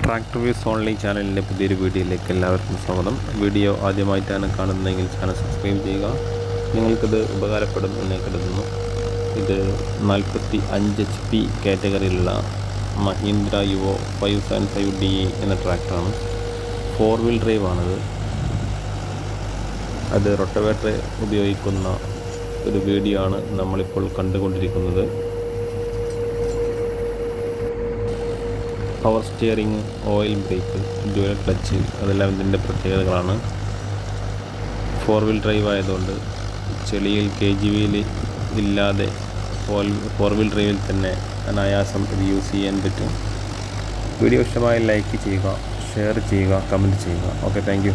Tractor views online ചാനലിൻ്റെ പുതിയൊരു വീഡിയോയിലേക്ക് എല്ലാവർക്കും സ്വാഗതം. വീഡിയോ ആദ്യമായിട്ടാണ് കാണുന്നതെങ്കിൽ ചാനൽ സബ്സ്ക്രൈബ് ചെയ്യുക. നിങ്ങൾക്കിത് ഉപകാരപ്പെടും എന്ന് കരുതുന്നു. ഇത് 45 HP കാറ്റഗറിയിലുള്ള മഹീന്ദ്ര യുവോ 575DE എന്ന ട്രാക്ടറാണ്. 4 വീൽ ഡ്രൈവ് ആണത്. അത് റൊട്ടവേറ്റർ ഉപയോഗിക്കുന്ന ഒരു വീഡിയോ ആണ് നമ്മളിപ്പോൾ കണ്ടുകൊണ്ടിരിക്കുന്നത്. Power steering, oil break, dual clutch അതെല്ലാം ഇതിൻ്റെ പ്രത്യേകതകളാണ്. 4 വീൽ ഡ്രൈവ് ആയതുകൊണ്ട് ചെളിയിൽ KGVയിൽ ഇല്ലാതെ 4 വീൽ ഡ്രൈവിൽ തന്നെ അനായാസം ഇത് യൂസ് ചെയ്യാൻ പറ്റും. വീഡിയോ ഇഷ്ടമായി ലൈക്ക് ചെയ്യുക, ഷെയർ ചെയ്യുക, കമൻറ്റ് ചെയ്യുക. Okay, thank you.